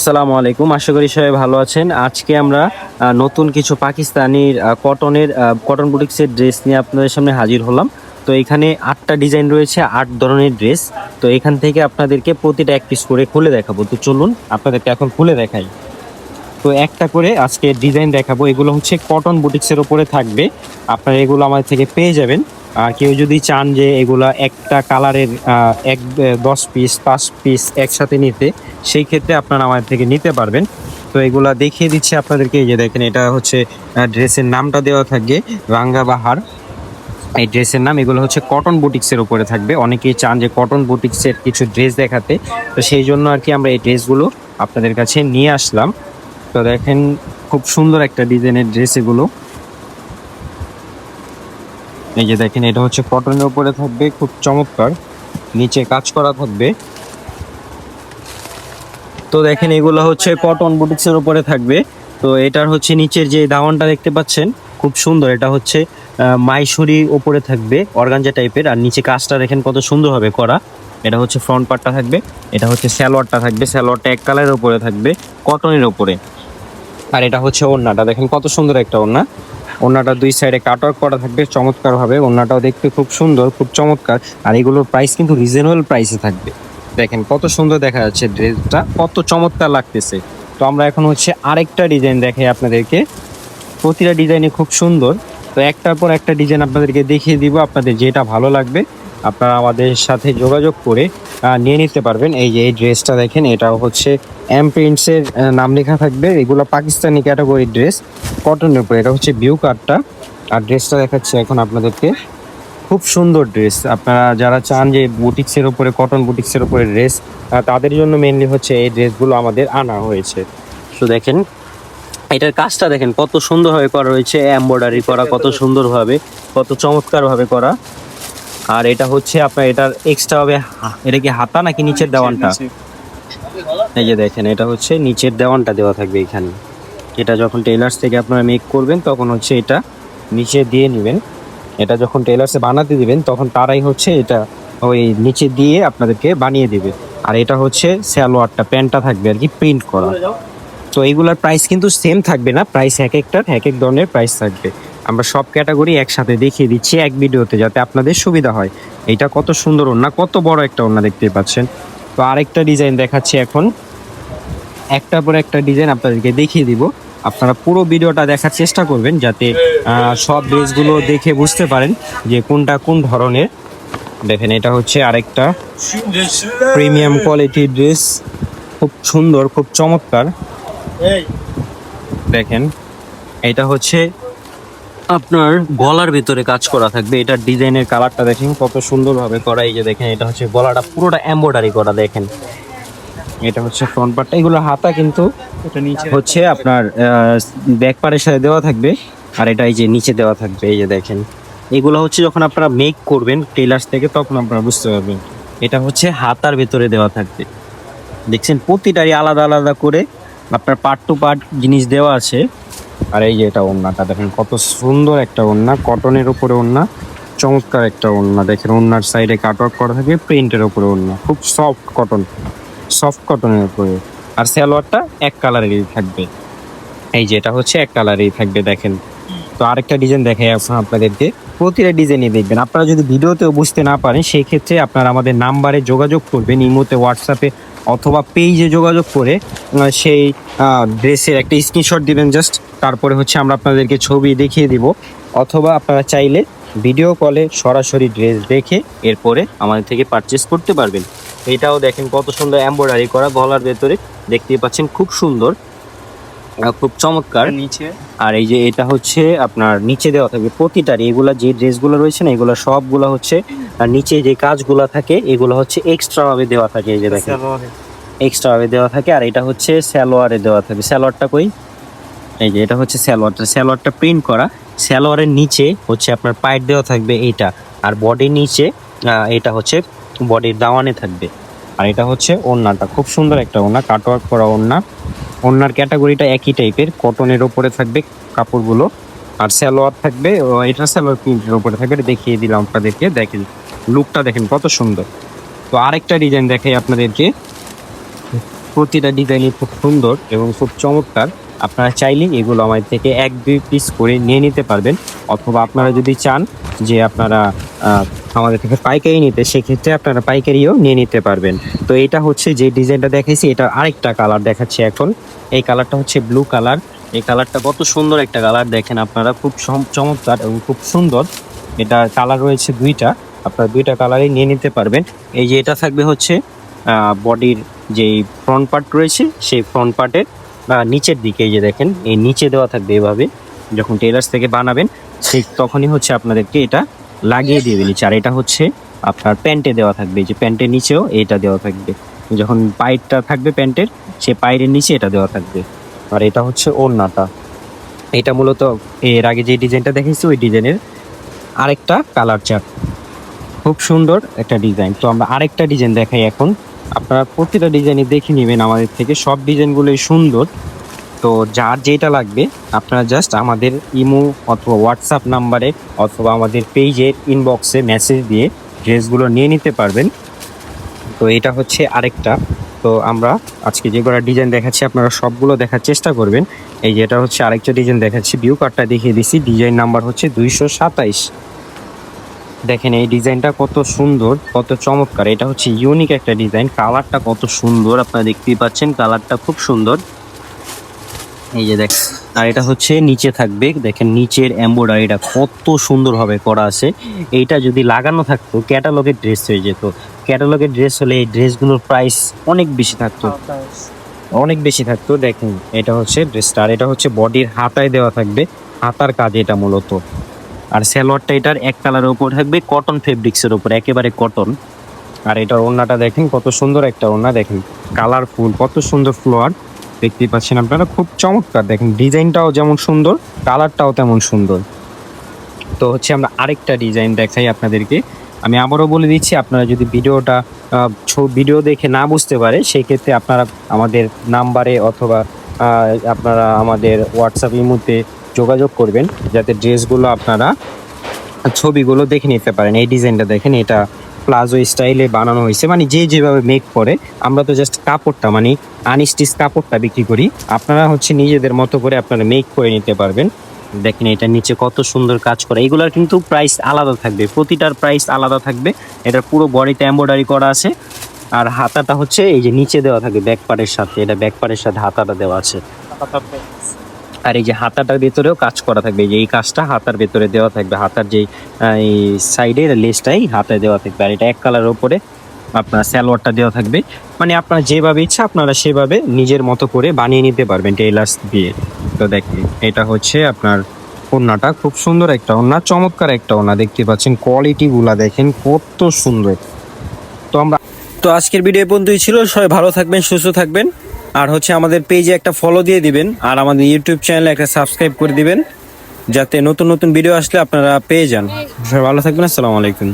আসসালামু আলাইকুম, আশা করি সবাই ভালো আছেন। আজকে আমরা নতুন কিছু পাকিস্তানির কটন বুটিক্সের ড্রেস নিয়ে আপনাদের সামনে হাজির হলাম। তো এখানে 8টা ডিজাইন রয়েছে, 8 ধরনের ড্রেস। তো এখান থেকে আপনাদেরকে প্রতিটা এক পিস করে খুলে দেখাবো। তো চলুন আপনাদেরকে এখন খুলে দেখাই। তো একটা করে আজকে ডিজাইন দেখাবো। এগুলো হচ্ছে কটন বুটিক্সের উপরে থাকবে। আপনারা এগুলো আমাদের থেকে পেয়ে যাবেন। আর কেউ যদি চান যে এগুলা একটা কালারের 10 পিস 5 পিস একসাথে নিতে, সেই ক্ষেত্রে আপনারা আমাদের থেকে নিতে পারবেন। তো এগুলা দেখিয়ে দিচ্ছি আপনাদেরকে। এই যে দেখেন, এটা হচ্ছে ড্রেসের নামটা দেওয়া থাকবে রাঙ্গা বাহার, এই ড্রেসের নাম। এগুলো হচ্ছে কটন বুটিক্সের উপরে থাকবে। অনেকেই চান যে কটন বুটিক্সের কিছু ড্রেস দেখাতে, তো সেই জন্য আর কি আমরা এই ড্রেসগুলো আপনাদের কাছে নিয়ে আসলাম। তো দেখেন, খুব সুন্দর একটা ডিজাইনের ড্রেস এগুলো। এই যে দেখেন, এটা হচ্ছে কটনের উপরে থাকবে, খুব চমৎকার, নিচে কাজ করা থাকবে। তো দেখেন, এগুলো হচ্ছে কটন বুটিক্সের উপরে থাকবে। তো এটার হচ্ছে নিচের যে দামানটা দেখতে পাচ্ছেন, খুব সুন্দর। এটা হচ্ছে মাইসুরি উপরে থাকবে, অর্গানজা টাইপের। আর নিচে কাজটা দেখেন কত সুন্দরভাবে করা। এটা হচ্ছে ফ্রন্ট পার্টটা থাকবে। এটা হচ্ছে সালোয়ারটা থাকবে, সালোয়ারটা এক কালারের উপরে থাকবে, কটনের উপরে। আর এটা হচ্ছে ওড়নাটা, দেখেন কত সুন্দর একটা ওড়না। ওড়নাটা দুই সাইডে কাটওয়ার্ক করা থাকবে চমৎকার ভাবে। ওড়নাটাও দেখতে খুব সুন্দর, খুব চমৎকার। আর এগুলোর প্রাইস কিন্তু রিজনেবল প্রাইসে থাকবে। দেখেন কত সুন্দর দেখা যাচ্ছে ড্রেসটা, কত চমৎকার লাগতেছে। তো আমরা এখন হচ্ছে আরেকটা ডিজাইন দেখাই আপনাদেরকে। প্রতিটা ডিজাইনে খুব সুন্দর। তো একটার পর একটা ডিজাইন আপনাদেরকে দেখিয়ে দিব। আপনাদের যেটা ভালো লাগবে আপনারা আমাদের সাথে যোগাযোগ করে নিয়ে নিতে পারবেন। এই যে এই ড্রেসটা দেখেন, এটাও হচ্ছে এম প্রিন্টসের নাম লেখা থাকবে। এগুলো পাকিস্তানি ক্যাটাগরির ড্রেস, কটনের উপরে। এটা হচ্ছে ভিউ কাটটা। আর ড্রেসটা দেখাচ্ছে এখন আপনাদেরকে, খুব সুন্দর ড্রেস। আপনারা যারা চান যে বুটিক্সের উপরে, কটন বুটিক্সের উপরে ড্রেস, তাদের জন্য মেনলি হচ্ছে এই ড্রেসগুলো আমাদের আনা হয়েছে। তো দেখেন, এটার কাজটা দেখেন কত সুন্দরভাবে করা রয়েছে, এমব্রয়ডারি করা কত সুন্দরভাবে, কত চমৎকারভাবে করা। আর এটা হচ্ছে আপনার, এটার এক্সট্রা হবে, এটা কি হাতা নাকি নিচের দেওয়ানটা? এই যে দেখেন, এটা হচ্ছে নিচের দেওয়ানটা দেওয়া থাকবে এখানে। এটা যখন টেলার্স থেকে আপনারা মেক করবেন তখন হচ্ছে এটা নিচে দিয়ে নেবেন। এটা যখন টেলার্সে বানাতে দিবেন তখন তারাই হচ্ছে এটা ওই নিচে দিয়ে আপনাদেরকে বানিয়ে দিবে। আর এটা হচ্ছে সালোয়ারটা, প্যান্টটা থাকবে আর কি প্রিন্ট করা। তো এইগুলোর প্রাইস কিন্তু সেম থাকবে না, প্রাইস এক একটার এক এক ধরনের প্রাইস থাকবে। আমরা সব ক্যাটাগরি একসাথে দেখিয়ে দিচ্ছি এক ভিডিওতে, যাতে আপনাদের সুবিধা হয়। এটা কত সুন্দর ওড়না, কত বড় একটা ওড়না দেখতে পাচ্ছেন। তো আরেকটা ডিজাইন দেখাচ্ছি এখন, একটার পর একটা ডিজাইন আপনাদেরকে দেখিয়ে দিব। আপনারা পুরো ভিডিওটা দেখার চেষ্টা করবেন, যাতে সব ড্রেসগুলো দেখে বুঝতে পারেন যে কোনটা কোন ধরনের। দেখেন, এটা হচ্ছে আরেকটা প্রিমিয়াম কোয়ালিটির ড্রেস, খুব সুন্দর, খুব চমৎকার। দেখেন, এটা হচ্ছে আপনার গলার ভিতরে কাজ করা থাকবে। এটার ডিজাইনের কালারটা দেখেন কত সুন্দরভাবে করা। এই যে দেখেন, এটা হচ্ছে গলাটা পুরোটা এমব্রয়ডারি করা। দেখেন, এটা হচ্ছে ফ্রন্ট পার্টটা। এগুলো হাতা কিন্তু হচ্ছে আপনার ব্যাক পার্টের সাথে দেওয়া থাকবে। আর এটা এই যে নিচে দেওয়া থাকবে। এই যে দেখেন, এগুলো হচ্ছে যখন আপনারা মেক করবেন টেলার্স থেকে তখন আপনারা বুঝতে পারবেন। এটা হচ্ছে হাতার ভেতরে দেওয়া থাকবে। দেখছেন, প্রতিটারই আলাদা আলাদা করে আপনার পার্ট টু পার্ট জিনিস দেওয়া আছে। আর এই যে এটা ওড়নাটা দেখেন, কত সুন্দর একটা ওড়না, কটনের উপরে ওড়না, চমৎকার একটা ওড়না। দেখেন, ওড়নার সাইডে কাটওয়ার্ক করা থাকবে, প্রিন্টের উপরে ওড়না, খুব সফট কটন, সফট কটনের উপরে। আর সালোয়ারটা এক কালারেরই থাকবে। এই যে এটা হচ্ছে এক কালারেরই থাকবে। দেখেন, তো আরেকটা ডিজাইন দেখাই আপনাদেরকে। প্রতিটা ডিজাইনই দেখবেন। আপনারা যদি ভিডিওতেও বুঝতে না পারেন, সেই ক্ষেত্রে আপনারা আমাদের নাম্বারে যোগাযোগ করবেন, ইমোতে, হোয়াটসঅ্যাপে অথবা পেজে যোগাযোগ করে সেই ড্রেসের একটা স্ক্রিনশট দিবেন জাস্ট। তারপরে হচ্ছে আমরা আপনাদেরকে ছবি দেখিয়ে দিব। অথবা আপনারা চাইলে ভিডিও কলে সরাসরি ড্রেস দেখে এরপরে আমাদের থেকে পারচেস করতে পারবেন। এটাও দেখেন কত সুন্দর এমব্রয়ডারি করা, গলার ভেতরে দেখতেই পাচ্ছেন, খুব সুন্দর, খুব চমৎকার নিচে। আর এই যে এটা হচ্ছে আপনার নিচে দেওয়া থাকবে প্রতিটারই। এগুলা যে ড্রেসগুলো রয়েছে না, এগুলো সবগুলো হচ্ছে নিচে যে কাজগুলো থাকে এগুলো হচ্ছে এক্সট্রা ভাবে দেওয়া থাকে। এই যে দেখেন, এক্সট্রা ভাবে দেওয়া থাকে। আর এটা হচ্ছে সালোয়ারে দেওয়া থাকে। সালোয়ারটা কই? এই যে এটা হচ্ছে সালোয়ারটা, সালোয়ারটা প্রিন্ট করা। সালোয়ারের নিচে হচ্ছে আপনার পাইট দেওয়া থাকবে এইটা। আর বডির নিচে এটা হচ্ছে বডির দাওয়ানে থাকবে। আর এটা হচ্ছে ওড়নাটা, খুব সুন্দর একটা ওড়না, কাটওয়ার্ক করা ওড়না। ওড়নার ক্যাটাগরিটা একই টাইপের, কটনের ওপরে থাকবে কাপড়গুলো। আর সালোয়ার থাকবে, এটা সালোয়ার প্রিন্টের ওপরে থাকবে। দেখিয়ে দিলাম আপনাদেরকে, দেখেন লুকটা দেখেন কত সুন্দর। তো আরেকটা ডিজাইন দেখাই আপনাদেরকে। প্রতিটা ডিজাইনই খুব সুন্দর এবং খুব চমৎকার। আপনারা চাইলে এগুলো আমাদের থেকে 1-2 পিস করে নিয়ে নিতে পারবেন, অথবা আপনারা যদি চান যে আপনারা আমাদের থেকে পাইকারি নিতে, সেক্ষেত্রে আপনারা পাইকারিও নিয়ে নিতে পারবেন। তো এটা হচ্ছে যে ডিজাইনটা দেখাইছি, এটা আরেকটা কালার দেখাচ্ছি এখন। এই কালারটা হচ্ছে ব্লু কালার। এই কালারটা কত সুন্দর একটা কালার, দেখেন আপনারা, খুব চমৎকার এবং খুব সুন্দর। এটা কালার রয়েছে দুইটা, আপনারা দুইটা কালারই নিয়ে নিতে পারবেন। এই যে এটা থাকবে হচ্ছে বডির যেই ফ্রন্ট পার্ট রয়েছে, সেই ফ্রন্ট পার্টের নিচের দিকে, এই যে দেখেন এই নিচে দেওয়া থাকবে এভাবে। যখন টেলার্স থেকে বানাবেন ঠিক তখনই হচ্ছে আপনাদেরকে এটা লাগিয়ে দিয়ে নিচ্ছে। আর এটা হচ্ছে আপনার প্যান্টে দেওয়া থাকবে, এই যে প্যান্টের নিচেও এটা দেওয়া থাকবে। যখন পাইটটা থাকবে প্যান্টের, সে পায়ের নিচে এটা দেওয়া থাকবে। আর এটা হচ্ছে ওড়নাটা। এটা মূলত এর আগে যে ডিজাইনটা দেখেছি ওই ডিজাইনের আরেকটা কালার চার্ট, খুব সুন্দর একটা ডিজাইন। তো আমরা আরেকটা ডিজাইন দেখাই এখন। আপনারা প্রতিটা ডিজাইনই দেখে নেবেন আমাদের থেকে, সব ডিজাইনগুলোই সুন্দর। তো যার যেটা লাগবে আপনারা জাস্ট আমাদের ইমো অথবা হোয়াটসঅ্যাপ নাম্বারে অথবা আমাদের পেজের ইনবক্সে মেসেজ দিয়ে ড্রেসগুলো নিয়ে নিতে পারবেন। তো এটা হচ্ছে আরেকটা। তো আমরা আজকে যেগুলো ডিজাইন দেখাচ্ছি আপনারা সবগুলো দেখার চেষ্টা করবেন। এই যে এটা হচ্ছে আরেকটা ডিজাইন দেখাচ্ছি, ভিউ কার্ডটা দেখিয়ে দিছি, ডিজাইন নাম্বার হচ্ছে 227। দেখেন এই ডিজাইনটা কত সুন্দর, কত চমৎকার। এটা হচ্ছে ইউনিক একটা ডিজাইন, কালারটা কত সুন্দর আপনারা দেখতেই পাচ্ছেন, কালারটা খুব সুন্দর। এই যে দেখেন, আর এটা হচ্ছে নিচে থাকবে, দেখেন নিচের এমব্রয়ডারিটা কত সুন্দরভাবে করা আছে। এইটা যদি লাগানো থাকতো ক্যাটালগের ড্রেস হয়ে যেত। ক্যাটালগের ড্রেস হলে এই ড্রেসগুলোর প্রাইস অনেক বেশি থাকতো, অনেক বেশি থাকতো। দেখেন এটা হচ্ছে ড্রেসটা, আর এটা হচ্ছে বডির হাতায় দেওয়া থাকবে, হাতার কাজ এটা মূলত। আর সালোয়ারটা এটার এক কালারের উপর থাকবে, কটন ফেব্রিক্সের উপর, একেবারে কটন। আর এটার ওড়নাটা দেখেন কত সুন্দর একটা ওড়না, দেখেন কালারফুল, কত সুন্দর ফ্লোয়ার দেখতেই পাচ্ছেন আপনারা, খুব চমৎকার। দেখেন ডিজাইনটাও যেমন সুন্দর, কালারটাও তেমন সুন্দর। তো হচ্ছে আমরা আরেকটা ডিজাইন দেখাই আপনাদেরকে। আমি আবারও বলে দিচ্ছি, আপনারা যদি ভিডিওটা ভিডিও দেখে না বুঝতে পারে, সেই ক্ষেত্রে আপনারা আমাদের নাম্বারে অথবা আপনারা আমাদের হোয়াটসঅ্যাপ ইমোতে যোগাযোগ করবেন, যাতে ড্রেসগুলো আপনারা ছবিগুলো দেখে নিতে পারেন। এই ডিজাইনটা দেখেন, এটা প্লাজো স্টাইলে বানানো হয়েছে, মানে যে যেভাবে মেক করে। আমরা তো জাস্ট কাপড়টা মানে আনস্টিচ কাপড়টা বিক্রি করি, আপনারা হচ্ছে নিজেদের মতো করে আপনারা মেক করে নিতে পারবেন। দেখেন এটা নিচে কত সুন্দর কাজ করা, এগুলোর কিন্তু প্রাইস আলাদা থাকবে, প্রতিটার প্রাইস আলাদা থাকবে। এটার পুরো বডিতে এমব্রয়ডারি করা আছে। আর হাতাটা হচ্ছে এই যে নিচে দেওয়া থাকে ব্যাক পার্টের সাথে, এটা ব্যাক পার্টের সাথে হাতাটা দেওয়া আছে। আর এই যে হাতাটার ভেতরেও কাজ করা থাকবে, এই যে এই কাজটা হাতার ভেতরে দেওয়া থাকবে, হাতার যেই এই সাইডের লেসটাই হাতায় দেওয়া থাকবে। আর এটা এক কালারের উপরে আপনার সালোয়ারটা দেওয়া থাকবে, মানে আপনার যেভাবে ইচ্ছা আপনারা সেভাবে নিজের মতো করে বানিয়ে নিতে পারবেন টেইলার্স দিয়ে। তো দেখেন এটা হচ্ছে আপনার ওড়নাটা, খুব সুন্দর একটা ওড়না, চমৎকার একটা ওড়না, দেখতে পাচ্ছেন কোয়ালিটিগুলা দেখেন কত সুন্দর। তো আজকের ভিডিও পর্যন্তই ছিল, সবাই ভালো থাকবেন, সুস্থ থাকবেন। আর হচ্ছে আমাদের পেজে একটা ফলো দিয়ে দিবেন, আর আমাদের ইউটিউব চ্যানেলে একটা সাবস্ক্রাইব করে দিবেন, যাতে নতুন নতুন ভিডিও আসলে আপনারা পেয়ে যান। সবাই ভালো থাকবেন, আসসালামু আলাইকুম।